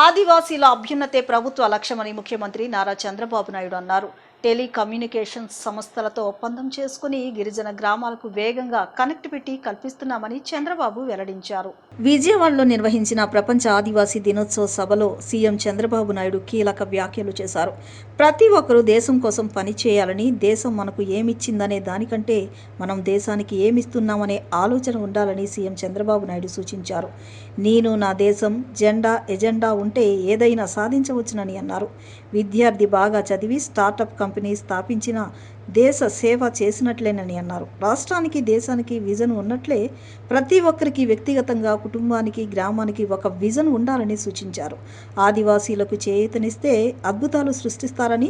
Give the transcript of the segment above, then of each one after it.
ఆదివాసీల అభ్యున్నతే ప్రభుత్వ లక్ష్యమని ముఖ్యమంత్రి నారా చంద్రబాబు నాయుడు అన్నారు. టెలికమ్యూనికేషన్స్ సంస్థలతో ఒప్పందం చేసుకుని గిరిజన గ్రామాలకు వేగంగా కనెక్టివిటీ కల్పిస్తున్నామని చంద్రబాబు వెల్లడించారు. విజయవాడలో నిర్వహించిన ప్రపంచ ఆదివాసీ దినోత్సవ సభలో సీఎం చంద్రబాబు నాయుడు కీలక వ్యాఖ్యలు చేశారు. ప్రతి ఒక్కరూ దేశం కోసం పనిచేయాలని, దేశం మనకు ఏమిచ్చిందనే దానికంటే మనం దేశానికి ఏమిస్తున్నామనే ఆలోచన ఉండాలని సీఎం చంద్రబాబు నాయుడు సూచించారు. నేను నా దేశం ఎజెండా ఉంటే ఏదైనా సాధించవచ్చునని అన్నారు. విద్యార్థి బాగా చదివి స్టార్టప్ కంపెనీ స్థాపించిన దేశ సేవ చేసినట్లేనని అన్నారు. రాష్ట్రానికి, దేశానికి విజన్ ఉన్నట్లే ప్రతి ఒక్కరికి వ్యక్తిగతంగా, కుటుంబానికి, గ్రామానికి ఒక విజన్ ఉండాలని సూచించారు. ఆదివాసీలకు చేయూతనిస్తే అద్భుతాలు సృష్టిస్తారని,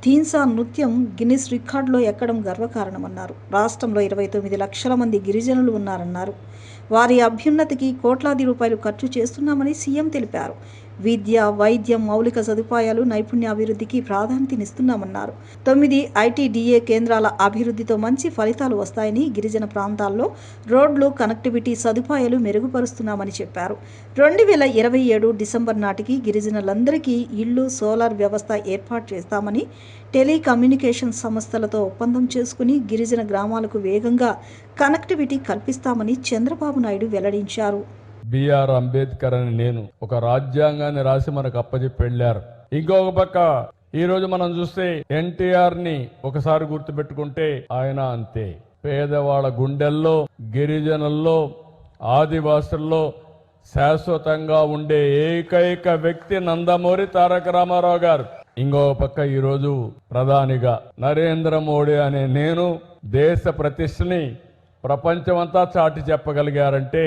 ధీన్సా నృత్యం గిన్నిస్ రికార్డులో ఎక్కడం గర్వకారణమన్నారు. రాష్ట్రంలో 29 లక్షల మంది గిరిజనులు ఉన్నారన్నారు. వారి అభ్యున్నతికి కోట్లాది రూపాయలు ఖర్చు చేస్తున్నామని సీఎం తెలిపారు. విద్య, వైద్యం, మౌలిక సదుపాయాలు, నైపుణ్యాభివృద్ధికి ప్రాధాన్యతనిస్తున్నామన్నారు. 9 ఐటీడీఏ కేంద్రాల అభివృద్ధితో మంచి ఫలితాలు వస్తాయని, గిరిజన ప్రాంతాల్లో రోడ్లు, కనెక్టివిటీ సదుపాయాలు మెరుగుపరుస్తున్నామని చెప్పారు. 2027 డిసెంబర్ నాటికి గిరిజనులందరికీ ఇళ్లు, సోలార్ వ్యవస్థ ఏర్పాటు చేస్తామని, టెలికమ్యూనికేషన్ సంస్థలతో ఒప్పందం చేసుకుని గిరిజన గ్రామాలకు వేగంగా కనెక్టివిటీ కల్పిస్తామని చంద్రబాబు నాయుడు వెల్లడించారు. బిఆర్ అంబేద్కర్ అని నేను ఒక రాజ్యాంగాన్ని రాసి మనకు అప్పచెప్పి వెళ్ళారు. ఇంకొక పక్క ఈ రోజు మనం చూస్తే ఎన్టీఆర్ ని ఒకసారి గుర్తుపెట్టుకుంటే ఆయన అంతే. పేదవాళ్ళ గుండెల్లో, గిరిజనుల్లో, ఆదివాసుల్లో శాశ్వతంగా ఉండే ఏకైక వ్యక్తి నందమూరి తారక రామారావు గారు. ఇంకొక పక్క ఈరోజు ప్రధానిగా నరేంద్ర మోడీ అనే నేను దేశ ప్రతిష్టని ప్రపంచమంతా చాటి చెప్పగలిగారంటే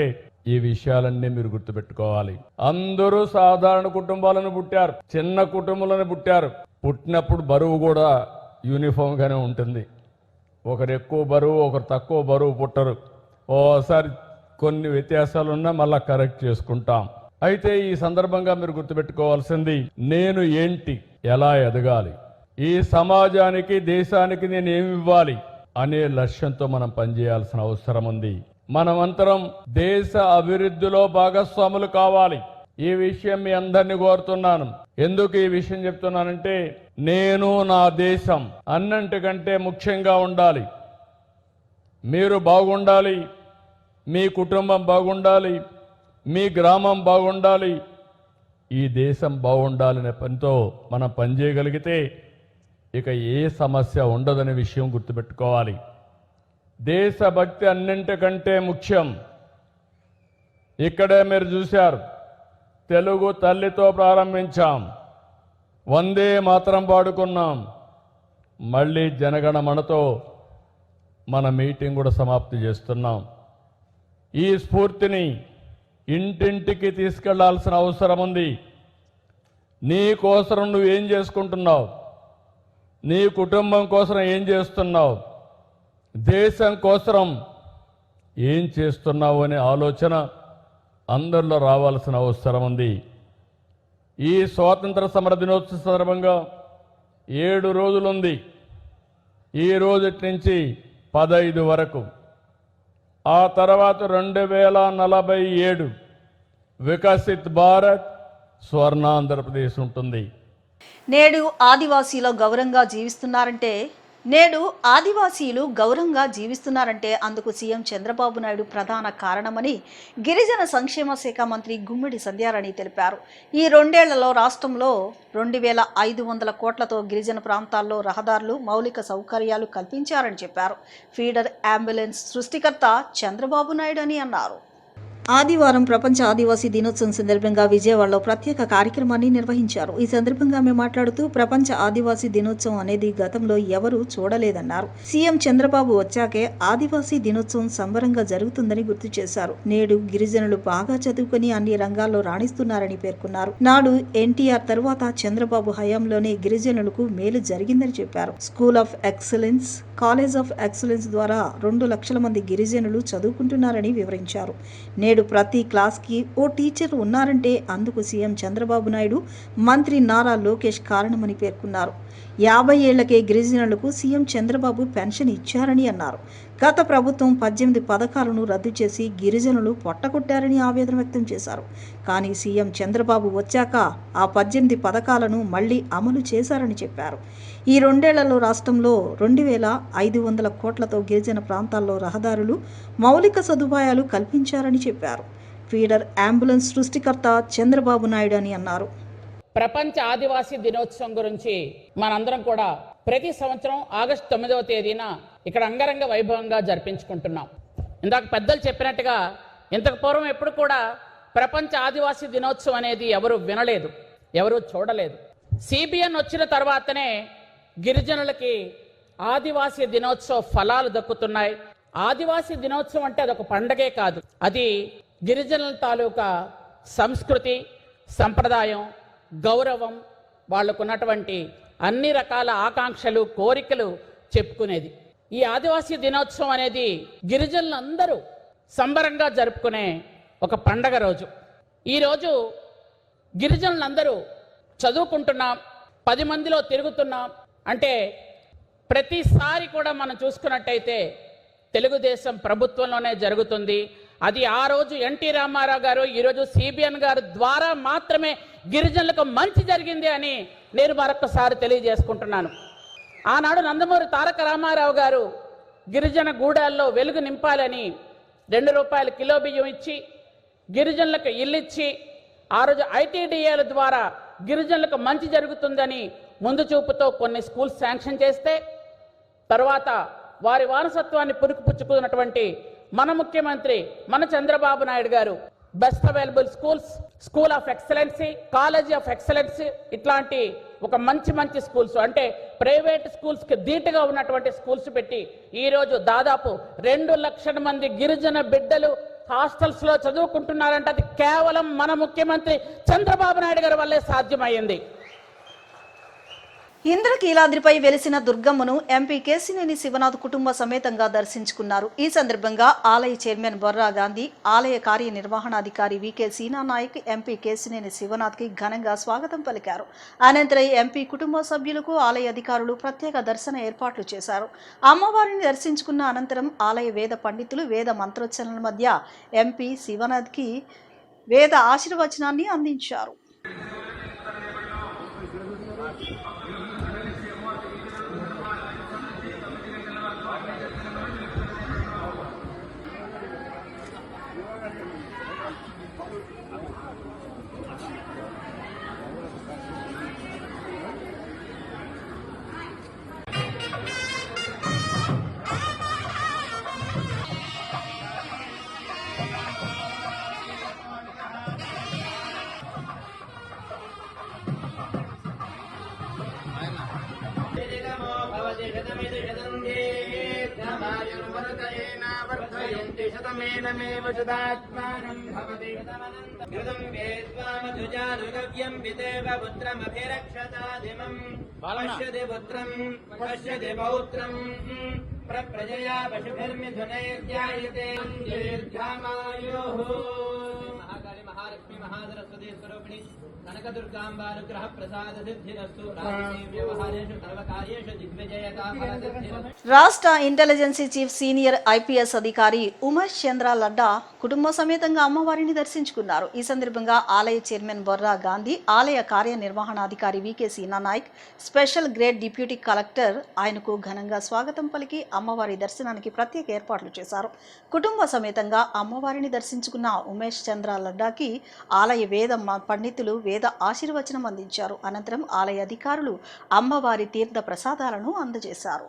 ఈ విషయాలన్నీ మీరు గుర్తుపెట్టుకోవాలి. అందరూ సాధారణ కుటుంబాలను పుట్టారు, చిన్న కుటుంబాలను పుట్టారు. పుట్టినప్పుడు బరువు కూడా యూనిఫామ్ గానే ఉంటుంది. ఒకరు ఎక్కువ బరువు, ఒకరు తక్కువ బరువు పుట్టరు. ఓసారి కొన్ని వ్యత్యాసాలు ఉన్నా మళ్ళా కరెక్ట్ చేసుకుంటాం. అయితే ఈ సందర్భంగా మీరు గుర్తుపెట్టుకోవాల్సింది, నేను ఏంటి, ఎలా ఎదగాలి, ఈ సమాజానికి, దేశానికి నేను ఏమి ఇవ్వాలి అనే లక్ష్యంతో మనం పనిచేయాల్సిన అవసరం ఉంది. మనమంతరం దేశ అభివృద్ధిలో భాగస్వాములు కావాలి. ఈ విషయం మీ అందరినీ కోరుతున్నాను. ఎందుకు ఈ విషయం చెప్తున్నానంటే, నేను నా దేశం అన్నింటికంటే ముఖ్యంగా ఉండాలి. మీరు బాగుండాలి, మీ కుటుంబం బాగుండాలి, మీ గ్రామం బాగుండాలి, ఈ దేశం బాగుండాలనే పనితో మనం పనిచేయగలిగితే ఇక ఏ సమస్య ఉండదనే విషయం గుర్తుపెట్టుకోవాలి. దేశభక్తి అన్నింటికంటే ముఖ్యం. ఇక్కడే మీరు చూశారు, తెలుగు తల్లితో ప్రారంభించాం, వందే మాతరం పాడుకున్నాం, మళ్ళీ జనగణమనతో మన మీటింగ్ కూడా సమాప్తి చేస్తున్నాం. ఈ స్ఫూర్తిని ఇంటింటికి తీసుకెళ్లాల్సిన అవసరం ఉంది. నీ కోసం నువ్వేం చేసుకుంటున్నావు, నీ కుటుంబం కోసం ఏం చేస్తున్నావు, దేశం కోసం ఏం చేస్తున్నావు అనే ఆలోచన అందరిలో రావాల్సిన అవసరం ఉంది. ఈ స్వాతంత్ర సమర దినోత్సవ సందర్భంగా 7 రోజులుంది. ఈ రోజు నుంచి 15 వరకు, ఆ తర్వాత 2047 వికసిత్ భారత్, స్వర్ణాంధ్రప్రదేశ్ ఉంటుంది. నేడు ఆదివాసీలు గౌరవంగా జీవిస్తున్నారంటే అందుకు సీఎం చంద్రబాబు నాయుడు ప్రధాన కారణమని గిరిజన సంక్షేమ శాఖ మంత్రి గుమ్మిడి సంధ్యారాణి తెలిపారు. ఈ 2 ఏళ్లలో రాష్ట్రంలో 2500 కోట్లతో గిరిజన ప్రాంతాల్లో రహదారులు, మౌలిక సౌకర్యాలు కల్పించారని చెప్పారు. ఫీడర్ అంబులెన్స్ సృష్టికర్త చంద్రబాబు నాయుడు అని అన్నారు. ఆదివారం ప్రపంచ ఆదివాసీ దినోత్సవం సందర్భంగా విజయవాడలో ప్రత్యేక కార్యక్రమాన్ని నిర్వహించారు. ఈ సందర్భంగా మేము మాట్లాడుతూ, ప్రపంచ ఆదివాసీ దినోత్సవం అనేది గతంలో ఎవరూ చూడలేదన్నారు. సీఎం చంద్రబాబు వచ్చాకే ఆదివాసీ దినోత్సవం సంబరంగా జరుగుతుందని గుర్తు చేశారు. నేడు గిరిజనులు బాగా చదువుకుని అన్ని రంగాల్లో రాణిస్తున్నారని పేర్కొన్నారు. నాడు ఎన్టీఆర్ తరువాత చంద్రబాబు హయాంలోనే గిరిజనులకు మేలు జరిగిందని చెప్పారు. School of excellence, college of excellence ద్వారా 2 లక్షల మంది గిరిజనులు చదువుకుంటున్నారని వివరించారు. నేడు ప్రతి క్లాస్కి ఓ టీచర్ ఉన్నారంటే అందుకు సీఎం చంద్రబాబు నాయుడు, మంత్రి నారా లోకేష్ కారణమని పేర్కొన్నారు. 50 ఏళ్లకే గిరిజనులకు సీఎం చంద్రబాబు పెన్షన్ ఇచ్చారని అన్నారు. గత ప్రభుత్వం 18 పథకాలను రద్దు చేసి గిరిజనులు పొట్టకొట్టారని ఆవేదన వ్యక్తం చేశారు. కానీ సీఎం చంద్రబాబు వచ్చాక ఆ 18 పథకాలను మళ్లీ అమలు చేశారని చెప్పారు. ఈ 2 ఏళ్లలో రాష్ట్రంలో 2,500 కోట్లతో గిరిజన ప్రాంతాల్లో రహదారులు, మౌలిక సదుపాయాలు కల్పించారని చెప్పారు. ఫీడర్ అంబులెన్స్ సృష్టికర్త చంద్రబాబు నాయుడు అని అన్నారు. ప్రపంచ ఆదివాసీ దినోత్సవం గురించి మనందరం కూడా ప్రతి సంవత్సరం ఆగస్టు 9వ తేదీన ఇక్కడ అంగరంగ వైభవంగా జరిపించుకుంటున్నాం. ఇందాక పెద్దలు చెప్పినట్టుగా ఇంతకు పూర్వం ఎప్పుడు కూడా ప్రపంచ ఆదివాసీ దినోత్సవం అనేది ఎవరు వినలేదు, ఎవరు చూడలేదు. సిబిఎన్ వచ్చిన తర్వాతనే గిరిజనులకి ఆదివాసీ దినోత్సవ ఫలాలు దక్కుతున్నాయి. ఆదివాసీ దినోత్సవం అంటే అదొక పండగే కాదు, అది గిరిజనుల తాలూకా సంస్కృతి, సంప్రదాయం, గౌరవం, వాళ్ళకున్నటువంటి అన్ని రకాల ఆకాంక్షలు, కోరికలు చెప్పుకునేది. ఈ ఆదివాసీ దినోత్సవం అనేది గిరిజనులందరూ సంబరంగా జరుపుకునే ఒక పండగ రోజు. ఈరోజు గిరిజనులందరూ చదువుకుంటున్నాం, 10 మందిలో తిరుగుతున్నాం అంటే ప్రతిసారి కూడా మనం చూసుకున్నట్టయితే తెలుగుదేశం ప్రభుత్వంలోనే జరుగుతుంది. అది ఆ రోజు ఎన్టీ రామారావు గారు, ఈరోజు సిబిఎన్ గారు ద్వారా మాత్రమే గిరిజనులకు మంచి జరిగింది అని నేను మరొకసారి తెలియజేసుకుంటున్నాను. ఆనాడు నందమూరి తారక రామారావు గారు గిరిజన గూడాల్లో వెలుగు నింపాలని ₹2 కిలో బియ్యం ఇచ్చి, గిరిజనులకు ఇల్లు ఇచ్చి, ఆ రోజు ఐటీడీఏల ద్వారా గిరిజనులకు మంచి జరుగుతుందని ముందు చూపుతో కొన్ని స్కూల్స్ శాంక్షన్ చేస్తే, తర్వాత వారి వారసత్వాన్ని పురుకుపుచ్చుకున్నటువంటి మన ముఖ్యమంత్రి మన చంద్రబాబు నాయుడు గారు best available schools, school of excellency, college of excellency, ఇట్లాంటి ఒక మంచి స్కూల్స్ అంటే ప్రైవేట్ స్కూల్స్కి ధీటుగా ఉన్నటువంటి స్కూల్స్ పెట్టి ఈరోజు దాదాపు 2 లక్షల మంది గిరిజన బిడ్డలు హాస్టల్స్లో చదువుకుంటున్నారంటే అది కేవలం మన ముఖ్యమంత్రి చంద్రబాబు నాయుడు గారి వల్లే సాధ్యమైంది. ఇంద్రకీలాద్రిపై వెలిసిన దుర్గమ్మను ఎంపీ కేశినేని శివనాథ్ కుటుంబ సమేతంగా దర్శించుకున్నారు. ఈ సందర్భంగా ఆలయ చైర్మన్ బొర్రా గాంధీ, ఆలయ కార్యనిర్వహణాధికారి వికే సీనా నాయక్ ఎంపీ కేశినేని శివనాథ్కి ఘనంగా స్వాగతం పలికారు. అనంతరం ఎంపీ కుటుంబ సభ్యులకు ఆలయ అధికారులు ప్రత్యేక దర్శన ఏర్పాట్లు చేశారు. అమ్మవారిని దర్శించుకున్న అనంతరం ఆలయ వేద పండితులు వేద మంత్రోచ్చరణల మధ్య ఎంపీ శివనాథ్కి వేద ఆశీర్వచనాన్ని అందించారు. పశ్యతి పుత్రం పశ్యతి పౌత్రం ప్రజయా పశుభిర్మిథునైర్ధ్యాయతే దీర్ఘామాయుః. మహాకాళి మహాలక్ష్మి మహాసరస్వతి స్వరూపిణి కనకదుర్గాంబానుగ్రహ ప్రసాద సిద్ధిరస్తు. వ్యవహారేషు సర్వకార్యేషు దిగ్విజయతా ఫలసిద్ధిరస్తు. రాష్ట్ర ఇంటెలిజెన్సీ చీఫ్ సీనియర్ ఐపీఎస్ అధికారి ఉమేష్ చంద్ర లడ్డా కుటుంబ సమేతంగా అమ్మవారిని దర్శించుకున్నారు. ఈ సందర్భంగా ఆలయ చైర్మన్ బొర్రా గాంధీ, ఆలయ కార్యనిర్వహణాధికారి V K Seena Naik, special grade deputy collector ఆయనకు ఘనంగా స్వాగతం పలికి అమ్మవారి దర్శనానికి ప్రత్యేక ఏర్పాట్లు చేశారు. కుటుంబ సమేతంగా అమ్మవారిని దర్శించుకున్న ఉమేష్ చంద్ర లడ్డాకి ఆలయ వేద పండితులు వేద ఆశీర్వచనం అందించారు. అనంతరం ఆలయ అధికారులు అమ్మవారి తీర్థ ప్రసాదాలను అందజేశారు.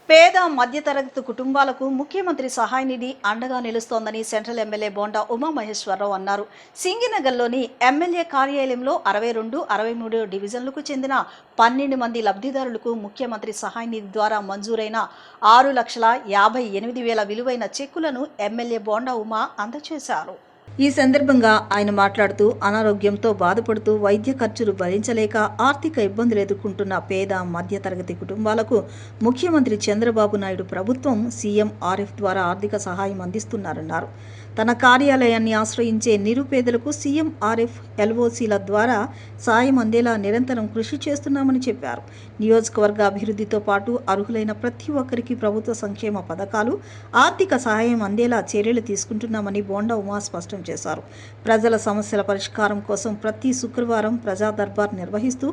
పేద మధ్యతరగతి కుటుంబాలకు ముఖ్యమంత్రి సహాయ నిధి అండగా నిలుస్తోందని సెంట్రల్ ఎమ్మెల్యే బోండా ఉమామహేశ్వరరావు అన్నారు. సింగినగర్లోని ఎమ్మెల్యే కార్యాలయంలో 62, 63 డివిజన్లకు చెందిన 12 మంది లబ్ధిదారులకు ముఖ్యమంత్రి సహాయ నిధి ద్వారా మంజూరైన 6,58,000 విలువైన చెక్కులను ఎమ్మెల్యే బోండా ఉమా అందజేశారు. ఈ సందర్భంగా ఆయన మాట్లాడుతూ అనారోగ్యంతో బాధపడుతూ వైద్య ఖర్చులు భరించలేక ఆర్థిక ఇబ్బందులు ఎదుర్కొంటున్న పేద మధ్యతరగతి కుటుంబాలకు ముఖ్యమంత్రి చంద్రబాబు నాయుడు ప్రభుత్వం సీఎంఆర్ఎఫ్ ద్వారా ఆర్థిక సహాయం అందిస్తున్నారన్నారు. తన కార్యాలయాన్ని ఆశ్రయించే నిరుపేదలకు సీఎంఆర్ఎఫ్ ఎల్ఓసీల ద్వారా సాయం అందేలా నిరంతరం కృషి చేస్తున్నామని చెప్పారు. నియోజకవర్గ అభివృద్ధితో పాటు అర్హులైన ప్రతి ఒక్కరికి ప్రభుత్వ సంక్షేమ పథకాలు, ఆర్థిక సహాయం అందేలా చర్యలు తీసుకుంటున్నామని బోండా ఉమా స్పష్టం చేశారు. ప్రజల సమస్యల పరిష్కారం కోసం ప్రతి శుక్రవారం ప్రజా దర్బార్ నిర్వహిస్తూ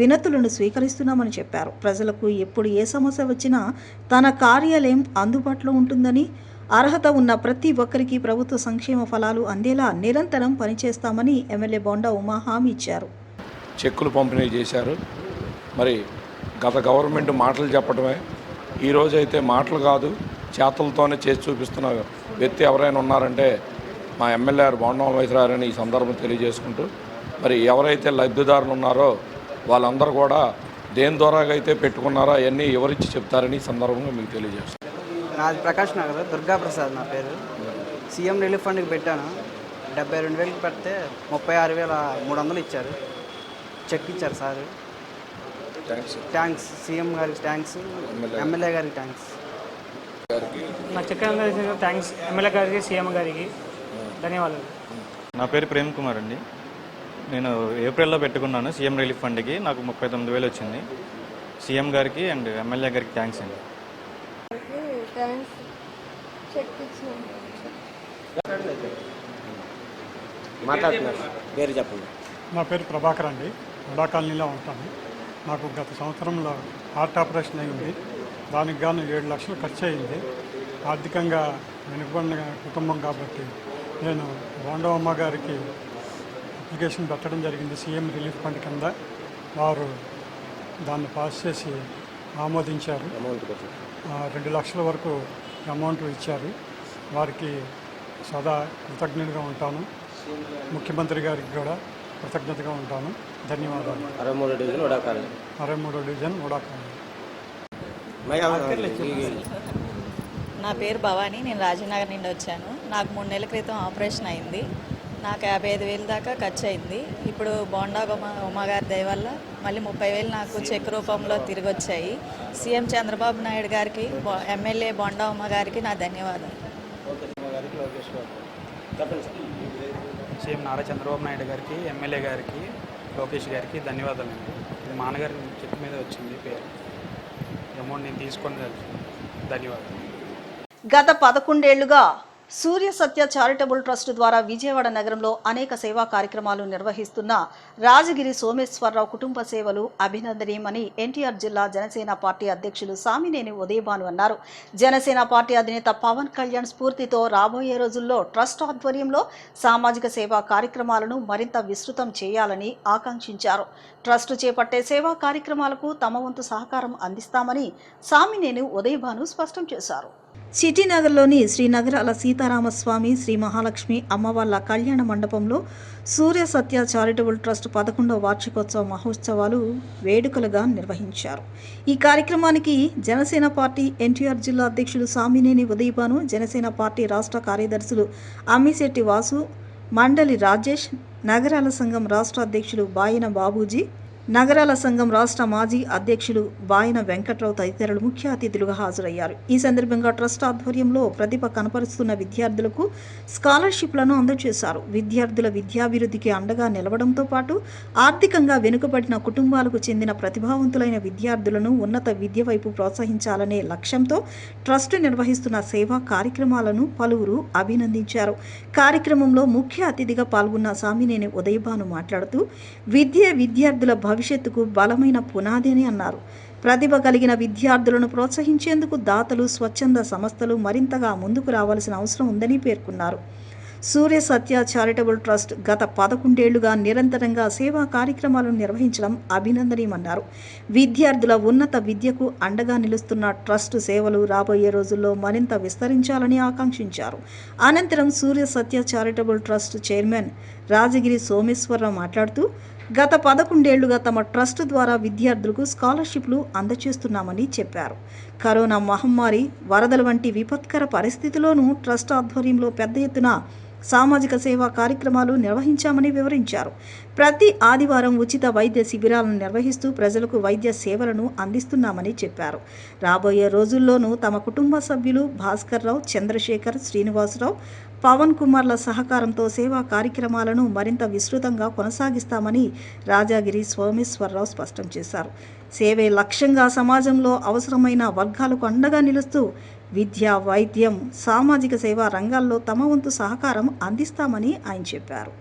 వినతులను స్వీకరిస్తున్నామని చెప్పారు. ప్రజలకు ఎప్పుడు ఏ సమస్య వచ్చినా తన కార్యాలయం అందుబాటులో ఉంటుందని, అర్హత ఉన్న ప్రతి ఒక్కరికి ప్రభుత్వ సంక్షేమ ఫలాలు అందేలా నిరంతరం పనిచేస్తామని ఎమ్మెల్యే బోండా ఉమా హామీ ఇచ్చారు. చెక్కులు పంపిణీ చేశారు. మరి గత గవర్నమెంట్ మాటలు చెప్పడమే, ఈరోజు అయితే మాటలు కాదు చేతలతోనే చేసి చూపిస్తున్న వ్యక్తి ఎవరైనా ఉన్నారంటే మా ఎమ్మెల్యే బోండా ఉమామహేశ్వరరావు ఈ సందర్భం తెలియజేసుకుంటూ, మరి ఎవరైతే లబ్ధిదారులు ఉన్నారో వాళ్ళందరూ కూడా దేని ద్వారా అయితే పెట్టుకున్నారో అవన్నీ ఎవరిచ్చి చెప్తారని ఈ సందర్భంగా మీకు తెలియజేస్తాను. నాది ప్రకాష్ నగర్, దుర్గా ప్రసాద్ నా పేరు. సీఎం రిలీఫ్ ఫండ్కి పెట్టాను. 72,000 పెడితే 36,300 ఇచ్చారు. చెక్ ఇచ్చారు సార్. థ్యాంక్స్ సీఎం గారికి, థ్యాంక్స్ ఎమ్మెల్యే గారికి, థ్యాంక్స్. నా చెక్ థ్యాంక్స్ ఎమ్మెల్యే గారికి, సీఎం గారికి ధన్యవాదాలు. నా పేరు ప్రేమ్ కుమార్ అండి. నేను ఏప్రిల్లో పెట్టుకున్నాను సీఎం రిలీఫ్ ఫండ్కి. నాకు 39,000 వచ్చింది. సీఎం గారికి అండ్ ఎమ్మెల్యే గారికి థ్యాంక్స్ అండి. నా పేరు ప్రభాకర్ అండి. ఉడా కాలనీలో ఉంటాను. నాకు గత సంవత్సరంలో హార్ట్ ఆపరేషన్ అయింది. దానికి గాను 7 లక్షలు ఖర్చు అయింది. ఆర్థికంగా వెనుకబడిన కుటుంబం కాబట్టి నేను బోండా ఉమ్మ గారికి అప్లికేషన్ పెట్టడం జరిగింది. సీఎం రిలీఫ్ ఫండ్ కింద వారు దాన్ని పాస్ చేసి ఆమోదించారు. 2 లక్షల వరకు అమౌంట్ ఇచ్చారు. వారికి సదా కృతజ్ఞతగా ఉంటాను. ముఖ్యమంత్రి గారికి కూడా కృతజ్ఞతగా ఉంటాను. ధన్యవాదాలు. 63 డివిజన్ ఉడా కాలనీ. 63 డివిజన్ ఉడా కాలనీ. నా పేరు భవానీ. నేను రాజనగర్ నుండి వచ్చాను. నాకు 3 నెలల క్రితం ఆపరేషన్ అయింది. నాకు 55,000 దాకా ఖర్చు అయింది. ఇప్పుడు బోండా ఉమ్మగారి దయ వల్ల మళ్ళీ 30,000 నాకు చెక్ రూపంలో తిరిగి వచ్చాయి. సీఎం చంద్రబాబు నాయుడు గారికి, ఎమ్మెల్యే బోండా ఉమ్మ గారికి నా ధన్యవాదాలు. సీఎం నారా చంద్రబాబు నాయుడు గారికి, ఎమ్మెల్యే గారికి, లోకేష్ గారికి ధన్యవాదాలు అండి. ఇది మా నాన్నగారి చెక్ మీద వచ్చింది పేరు. అమౌంట్ నేను తీసుకొని ధన్యవాదాలు. గత 11 ఏళ్లుగా సూర్య సత్య చారిటబుల్ ట్రస్ట్ ద్వారా విజయవాడ నగరంలో అనేక సేవా కార్యక్రమాలు నిర్వహిస్తున్న రాజగిరి సోమేశ్వరరావు కుటుంబ సేవలు అభినందనీయమని ఎన్టీఆర్ జిల్లా జనసేన పార్టీ అధ్యక్షులు సామినేని ఉదయభాను అన్నారు. జనసేన పార్టీ అధినేత పవన్ కళ్యాణ్ స్ఫూర్తితో రాబోయే రోజుల్లో ట్రస్ట్ ఆధ్వర్యంలో సామాజిక సేవా కార్యక్రమాలను మరింత విస్తృతం చేయాలని ఆకాంక్షించారు. ట్రస్ట్ చేపట్టే సేవా కార్యక్రమాలకు తమ వంతు సహకారం అందిస్తామని సామినేని ఉదయభాను స్పష్టం చేశారు. సిటీనగర్లోని శ్రీ నగరాల సీతారామస్వామి, శ్రీ మహాలక్ష్మి అమ్మవార్ల కళ్యాణ మండపంలో సూర్య సత్య చారిటబుల్ ట్రస్ట్ 11వ వార్షికోత్సవ మహోత్సవాలు వేడుకలుగా నిర్వహించారు. ఈ కార్యక్రమానికి జనసేన పార్టీ ఎన్టీఆర్ జిల్లా అధ్యక్షులు సామినేని ఉదయభాను, జనసేన పార్టీ రాష్ట్ర కార్యదర్శులు అమ్మిశెట్టి వాసు, మండలి రాజేష్, నగరాల సంఘం రాష్ట్ర అధ్యక్షులు బాయన బాబూజీ, నగరాల సంఘం రాష్ట్ర మాజీ అధ్యక్షులు బాయన వెంకట్రావు తదితరులు ముఖ్య అతిథులుగా హాజరయ్యారు. ఈ సందర్భంగా ట్రస్ట్ ఆధ్వర్యంలో ప్రతిభ కనపరుస్తున్న విద్యార్థులకు స్కాలర్షిప్లను అందజేశారు. విద్యార్థుల విద్యాభివృద్ధికి అండగా నిలవడంతో పాటు ఆర్థికంగా వెనుకబడిన కుటుంబాలకు చెందిన ప్రతిభావంతులైన విద్యార్థులను ఉన్నత విద్య వైపు ప్రోత్సహించాలనే లక్ష్యంతో ట్రస్ట్ నిర్వహిస్తున్న సేవా కార్యక్రమాలను పలువురు అభినందించారు. కార్యక్రమంలో ముఖ్య అతిథిగా పాల్గొన్న సామినేని ఉదయభాను మాట్లాడుతూ విద్యార్థుల భవిష్యత్తుకు బలమైన పునాది అని అన్నారు. ప్రతిభ కలిగిన విద్యార్థులను ప్రోత్సహించేందుకు దాతలు, స్వచ్ఛంద సంస్థలు మరింతగా ముందుకు రావాల్సిన అవసరం ఉందని పేర్కొన్నారు. సూర్య సత్య చారిటబుల్ ట్రస్ట్ గత 11 ఏళ్లుగా నిరంతరంగా సేవా కార్యక్రమాలను నిర్వహించడం అభినందనీయమన్నారు. విద్యార్థుల ఉన్నత విద్యకు అండగా నిలుస్తున్న ట్రస్ట్ సేవలు రాబోయే రోజుల్లో మరింత విస్తరించాలని ఆకాంక్షించారు. అనంతరం Surya Satya charitable trust chairman Rajagiri Someswararao మాట్లాడుతూ గత 11 ఏళ్లుగా తమ ట్రస్ట్ ద్వారా విద్యార్థులకు స్కాలర్షిప్లు అందజేస్తున్నామని చెప్పారు. కరోనా మహమ్మారి, వరదల వంటి విపత్కర పరిస్థితుల్లోనూ ట్రస్ట్ ఆధ్వర్యంలో పెద్ద ఎత్తున సామాజిక సేవా కార్యక్రమాలు నిర్వహించామని వివరించారు. ప్రతి ఆదివారం ఉచిత వైద్య శిబిరాలను నిర్వహిస్తూ ప్రజలకు వైద్య సేవలను అందిస్తున్నామని చెప్పారు. రాబోయే రోజుల్లోనూ తమ కుటుంబ సభ్యులు భాస్కర్రావు, చంద్రశేఖర్, శ్రీనివాసరావు, పవన్ కుమార్ల సహకారంతో సేవా కార్యక్రమాలను మరింత విస్తృతంగా కొనసాగిస్తామని రాజగిరి సోమేశ్వరరావు స్పష్టం చేశారు. సేవే లక్ష్యంగా సమాజంలో అవసరమైన వర్గాలకు అండగా నిలుస్తూ విద్య, వైద్యం, సామాజిక సేవా రంగాల్లో తమ వంతు సహకారం అందిస్తామని ఆయన చెప్పారు.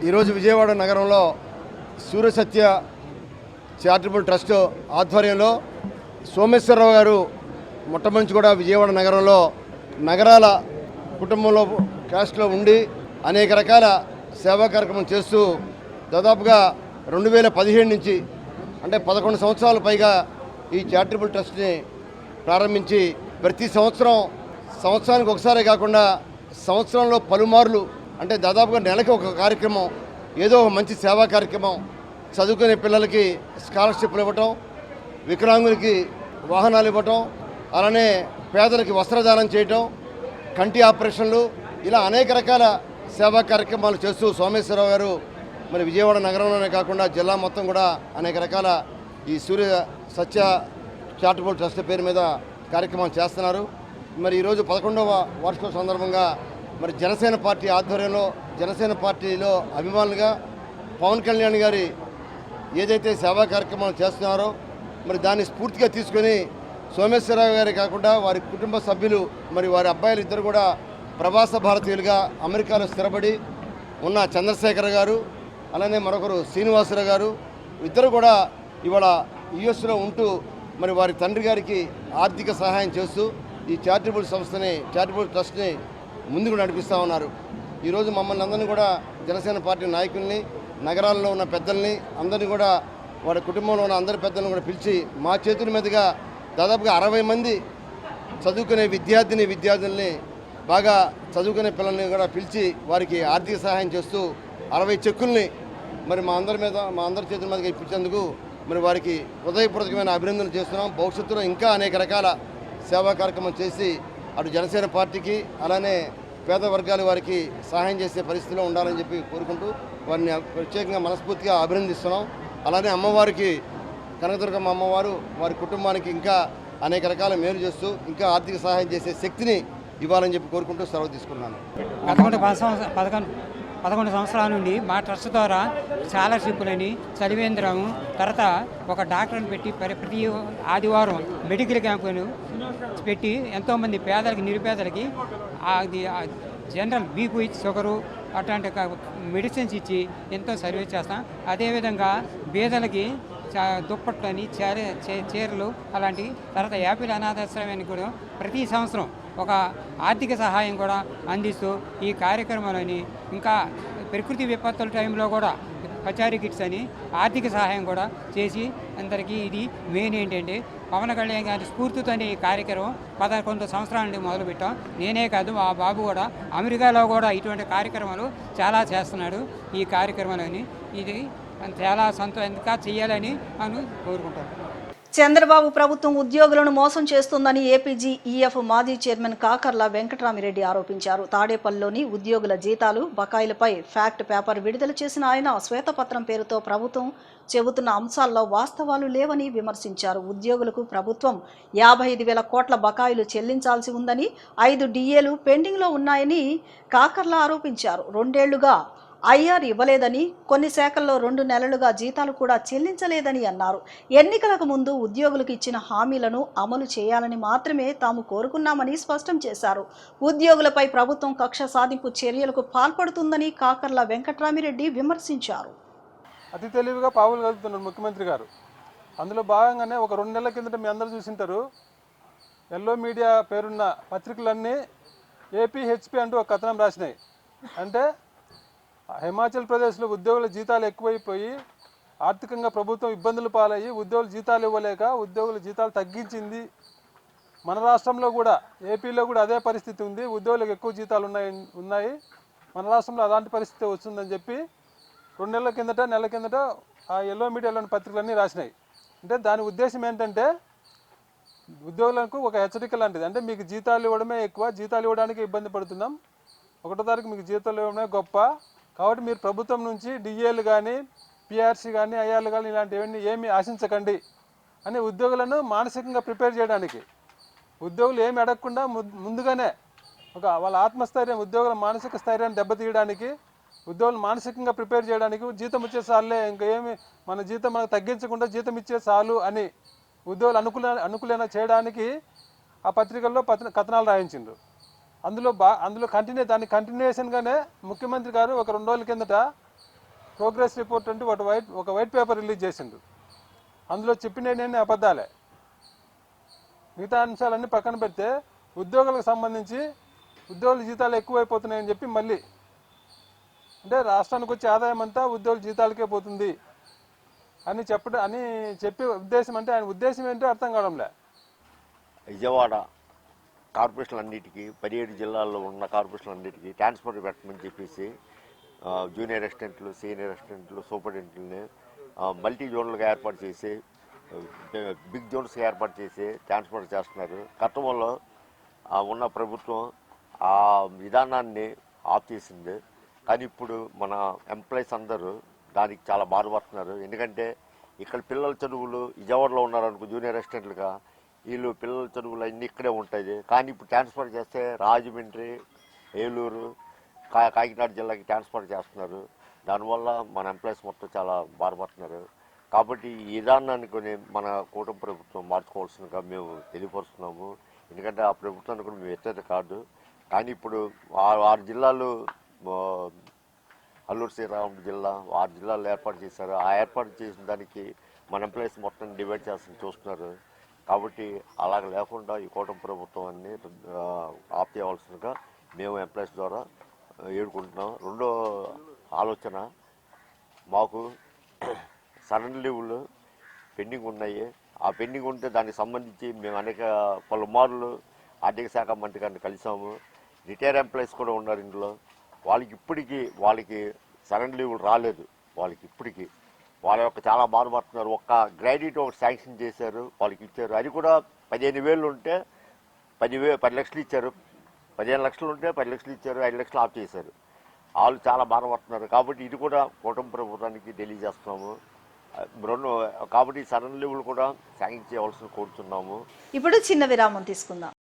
ఈరోజు విజయవాడ నగరంలో సూర్యసత్య చారిటబుల్ ట్రస్ట్ ఆధ్వర్యంలో సోమేశ్వరరావు గారు మొట్టమొదటి కూడా విజయవాడ నగరంలో నగరాల కుటుంబంలో క్యాస్ట్లో ఉండి అనేక రకాల సేవా కార్యక్రమం చేస్తూ దాదాపుగా 2017 నుంచి అంటే 11 సంవత్సరాల పైగా ఈ చారిటబుల్ ట్రస్ట్ని ప్రారంభించి ప్రతి సంవత్సరానికి ఒకసారి కాకుండా సంవత్సరంలో పలుమార్లు అంటే దాదాపుగా నెలకి ఒక కార్యక్రమం, ఏదో ఒక మంచి సేవా కార్యక్రమం, చదువుకునే పిల్లలకి స్కాలర్షిప్లు ఇవ్వటం, వికలాంగులకి వాహనాలు ఇవ్వటం, అలానే పేదలకి వస్త్రదానం చేయటం, కంటి ఆపరేషన్లు, ఇలా అనేక రకాల సేవా కార్యక్రమాలు చేస్తూ సోమేశ్వరరావు గారు మరి విజయవాడ నగరంలోనే కాకుండా జిల్లా మొత్తం కూడా అనేక రకాల ఈ సూర్య సత్య చారిటబుల్ ట్రస్ట్ పేరు మీద కార్యక్రమాలు చేస్తున్నారు. మరి ఈరోజు 11వ వార్షికోత్సవం సందర్భంగా మరి జనసేన పార్టీ ఆధ్వర్యంలో జనసేన పార్టీలో అభిమానులుగా పవన్ కళ్యాణ్ గారి ఏదైతే సేవా కార్యక్రమాలు చేస్తున్నారో మరి దాన్ని స్ఫూర్తిగా తీసుకొని సోమేశ్వరరావు గారి కాకుండా వారి కుటుంబ సభ్యులు మరి వారి అబ్బాయిలు ఇద్దరు కూడా ప్రవాస భారతీయులుగా అమెరికాలో స్థిరపడి ఉన్న చంద్రశేఖర్ గారు, అలానే మరొకరు శ్రీనివాసరావు గారు, ఇద్దరు కూడా ఇవాళ యుఎస్లో ఉంటూ మరి వారి తండ్రి గారికి ఆర్థిక సహాయం చేస్తూ ఈ చారిటబుల్ ట్రస్ట్ని ముందుకు నడిపిస్తూ ఉన్నారు. ఈరోజు మమ్మల్ని అందరినీ కూడా జనసేన పార్టీ నాయకుల్ని, నగరాల్లో ఉన్న పెద్దల్ని అందరినీ కూడా వారి కుటుంబంలో ఉన్న అందరి పెద్దలను కూడా పిలిచి మా చేతుల మీదుగా దాదాపుగా 60 మంది చదువుకునే విద్యార్థుల్ని బాగా చదువుకునే పిల్లల్ని కూడా పిలిచి వారికి ఆర్థిక సహాయం చేస్తూ 60 చెక్కుల్ని మరి మా అందరి చేతుల మీదుగా ఇప్పించేందుకు మరి వారికి హృదయపూర్వకమైన అభినందనలు చేస్తున్నాం. భవిష్యత్తులో ఇంకా అనేక రకాల సేవా కార్యక్రమం చేసి అటు జనసేన పార్టీకి అలానే పేద వర్గాల వారికి సహాయం చేసే పరిస్థితిలో ఉండాలని చెప్పి కోరుకుంటూ వారిని ప్రత్యేకంగా మనస్ఫూర్తిగా అభినందిస్తున్నాం. అలానే అమ్మవారికి, కనకదుర్గమ్మ అమ్మవారు వారి కుటుంబానికి ఇంకా అనేక రకాల మేలు చేస్తూ ఇంకా ఆర్థిక సహాయం చేసే శక్తిని ఇవ్వాలని చెప్పి కోరుకుంటూ సెలవు తీసుకున్నాను. 11 సంవత్సరాల నుండి మా ట్రస్ట్ ద్వారా స్కాలర్షిప్లని, చదివేంద్రము, తర్వాత ఒక డాక్టర్ని పెట్టి ప్రతి ఆదివారం మెడికల్ క్యాంపును పెట్టి ఎంతోమంది పేదలకి, నిరుపేదలకి అది జనరల్ బీపీ, షుగరు అట్లాంటి మెడిసిన్స్ ఇచ్చి ఎంతో సర్వీస్ చేస్తాం. అదేవిధంగా బీదలకి దుప్పట్లని, చీరలు అలాంటివి, తర్వాత యాపిల్ అనాథాశ్రమానికి కూడా ప్రతి సంవత్సరం ఒక ఆర్థిక సహాయం కూడా అందిస్తూ ఈ కార్యక్రమాలని ఇంకా ప్రకృతి విపత్తుల టైంలో కూడా పచారీ కిట్స్ అని ఆర్థిక సహాయం కూడా చేసి అందరికీ ఇది మెయిన్ ఏంటంటే పవన్ కళ్యాణ్ గారి స్ఫూర్తితోనే ఈ కార్యక్రమం 11 సంవత్సరాల నుండి మొదలుపెట్టాం. నేనే కాదు, మా బాబు కూడా అమెరికాలో కూడా ఇటువంటి కార్యక్రమాలు చాలా చేస్తున్నాడు. ఈ కార్యక్రమాలని ఇది చాలా సంతోషంగా చేయాలని అని కోరుకుంటాను. చంద్రబాబు ప్రభుత్వం ఉద్యోగులను మోసం చేస్తుందని ఏపీజీఈఎఫ్ మాజీ చైర్మన్ కాకర్ల వెంకటరామిరెడ్డి ఆరోపించారు. తాడేపల్లిలోని ఉద్యోగుల జీతాలు, బకాయిలపై ఫ్యాక్ట్ పేపర్ విడుదల చేసిన ఆయన శ్వేతపత్రం పేరుతో ప్రభుత్వం చెబుతున్న అంశాల్లో వాస్తవాలు లేవని విమర్శించారు. ఉద్యోగులకు ప్రభుత్వం 55,000 కోట్ల బకాయిలు చెల్లించాల్సి ఉందని, 5 డిఏలు పెండింగ్లో ఉన్నాయని కాకర్ల ఆరోపించారు. 2 ఏళ్లుగా ఐఆర్ ఇవ్వలేదని, కొన్ని శాఖల్లో 2 నెలలుగా జీతాలు కూడా చెల్లించలేదని అన్నారు. ఎన్నికలకు ముందు ఉద్యోగులకు ఇచ్చిన హామీలను అమలు చేయాలని మాత్రమే తాము కోరుకున్నామని స్పష్టం చేశారు. ఉద్యోగులపై ప్రభుత్వం కక్ష సాధింపు చర్యలకు పాల్పడుతుందని కాకర్ల వెంకట్రామిరెడ్డి విమర్శించారు. అతి తెలివిగా పావులు కలుపుతున్నారు ముఖ్యమంత్రి గారు. అందులో భాగంగానే ఒక 2 నెలల కిందట మీ అందరూ చూసింటారు, ఎల్లో మీడియా పేరున్న పత్రికలన్నీ ఏపీహెచ్పి అంటూ ఒక కథనం రాసినాయి. అంటే హిమాచల్ ప్రదేశ్లో ఉద్యోగుల జీతాలు ఎక్కువైపోయి ఆర్థికంగా ప్రభుత్వం ఇబ్బందులు పాలయ్యి ఉద్యోగులు జీతాలు ఇవ్వలేక ఉద్యోగుల జీతాలు తగ్గించింది. మన రాష్ట్రంలో కూడా, ఏపీలో కూడా అదే పరిస్థితి ఉంది. ఉద్యోగులకు ఎక్కువ జీతాలు ఉన్నాయి. మన రాష్ట్రంలో అలాంటి పరిస్థితి వస్తుందని చెప్పి 2 నెలల కిందట, నెల కిందట ఆ ఎల్లో మీడియాలోని పత్రికలన్నీ రాసినాయి. అంటే దాని ఉద్దేశం ఏంటంటే ఉద్యోగులకు ఒక హెచ్చరిక లాంటిది. అంటే మీకు జీతాలు ఇవ్వడమే ఎక్కువ, జీతాలు ఇవ్వడానికి ఇబ్బంది పడుతున్నాం, 1వ తారీఖు మీకు జీతాలు ఇవ్వడమే గొప్ప, కాబట్టి మీరు ప్రభుత్వం నుంచి డిఏలు కానీ, పిఆర్సీ కానీ, ఐఆర్లు కానీ ఇలాంటివన్నీ ఏమీ ఆశించకండి అని ఉద్యోగులను మానసికంగా ప్రిపేర్ చేయడానికి, ఉద్యోగులు ఏమి అడగకుండా ముందుగానే వాళ్ళ ఆత్మస్థైర్యం, ఉద్యోగుల మానసిక స్థైర్యాన్ని దెబ్బతీయడానికి, ఉద్యోగులు మానసికంగా ప్రిపేర్ చేయడానికి, జీతం ఇచ్చే చాలే, ఇంకా ఏమి మన జీతం మనకు తగ్గించకుండా జీతం ఇచ్చే చాలు అని ఉద్యోగులు అనుకూలన చేయడానికి ఆ పత్రికల్లో కథనాలు రాయించిండ్రు. అందులో దాని కంటిన్యూషన్గానే ముఖ్యమంత్రి గారు ఒక 2 రోజుల కిందట ప్రోగ్రెస్ రిపోర్ట్ అంటూ ఒక వైట్ పేపర్ రిలీజ్ చేసిండ్రు. అందులో చెప్పినవన్నీ అబద్ధాలే. మిగతా అంశాలన్నీ పక్కన పెడితే ఉద్యోగులకు సంబంధించి ఉద్యోగుల జీతాలు ఎక్కువైపోతున్నాయని చెప్పి మళ్ళీ, అంటే రాష్ట్రానికి వచ్చే ఆదాయం అంతా ఉద్యోగుల జీతాలకే పోతుంది అని చెప్పే ఉద్దేశం. అంటే ఆయన ఉద్దేశం ఏంటో అర్థం కావడంలే. విజయవాడ కార్పొరేషన్లన్నిటికీ 17 జిల్లాల్లో ఉన్న కార్పొరేషన్లన్నిటికీ ట్రాన్స్పోర్ట్ పెట్టమని చెప్పేసి జూనియర్ అసిస్టెంట్లు, సీనియర్ అసిస్టెంట్లు, సూపరింటెండెంట్ని మల్టీ జోన్లుగా ఏర్పాటు చేసి, బిగ్ జోన్స్గా ఏర్పాటు చేసి ట్రాన్స్పోర్ట్ చేస్తున్నారు. గతంలో ఉన్న ప్రభుత్వం ఆ విధానాన్ని ఆఫ్ చేసింది. కానీ ఇప్పుడు మన ఎంప్లాయీస్ అందరూ దానికి చాలా బాధపడుతున్నారు. ఎందుకంటే ఇక్కడ పిల్లల చదువులు విజయవాడలో ఉన్నారనుకో జూనియర్ అసిస్టెంట్లుగా, వీళ్ళు పిల్లల చదువులు అన్నీ ఇక్కడే ఉంటాయి. కానీ ఇప్పుడు ట్రాన్స్ఫర్ చేస్తే రాజమండ్రి, ఏలూరు, కాకినాడ జిల్లాకి ట్రాన్స్ఫర్ చేస్తున్నారు. దానివల్ల మన ఎంప్లాయీస్ మొత్తం చాలా బాధపడుతున్నారు. కాబట్టి ఈ విధానాన్ని కొని మన కూటమి ప్రభుత్వం మార్చుకోవాల్సిందిగా మేము తెలియపరుస్తున్నాము. ఎందుకంటే ఆ ప్రభుత్వాన్ని కూడా మేము ఎత్తేది కాదు. కానీ ఇప్పుడు 6 జిల్లాలు, అల్లూరు శ్రీరాముడు జిల్లా 6 జిల్లాలు ఏర్పాటు చేశారు. ఆ ఏర్పాటు చేసిన దానికి మన ఎంప్లాయీస్ మొత్తం డివైడ్ చేస్తూ చూస్తున్నారు. కాబట్టి అలాగ లేకుండా ఈ కూటమి ప్రభుత్వాన్ని ఆప్ చేయవలసిందిగా మేము ఎంప్లాయీస్ ద్వారా ఏడుకుంటున్నాం. రెండో ఆలోచన, మాకు సడన్ లీవ్లు పెండింగ్ ఉన్నాయి. ఆ పెండింగ్ ఉంటే దానికి సంబంధించి మేము అనేక పలుమార్లు ఆర్థిక శాఖ మంత్రి గారిని కలిసాము. రిటైర్ ఎంప్లాయీస్ కూడా ఉన్నారు ఇందులో. వాళ్ళకి సడన్ లీవ్లు రాలేదు. వాళ్ళ యొక్క చాలా బాధపడుతున్నారు. ఒక్క గ్రాడ్యుయేట్ ఒకటి శాంక్షన్ చేశారు, వాళ్ళకి ఇచ్చారు. అది కూడా 15,000 ఉంటే 10 లక్షలు ఇచ్చారు, 15 లక్షలు ఉంటే 10 లక్షలు ఇచ్చారు, 5 లక్షలు ఆఫ్ చేశారు. వాళ్ళు చాలా బాధపడుతున్నారు. కాబట్టి ఇది కూడా కూటమి ప్రభుత్వానికి తెలియజేస్తున్నాము. కాబట్టి సడన్ లీవ్లు కూడా శాంక్షన్ చేయవలసిన కోరుతున్నాము. ఇప్పుడు చిన్న విరామం తీసుకుందాం.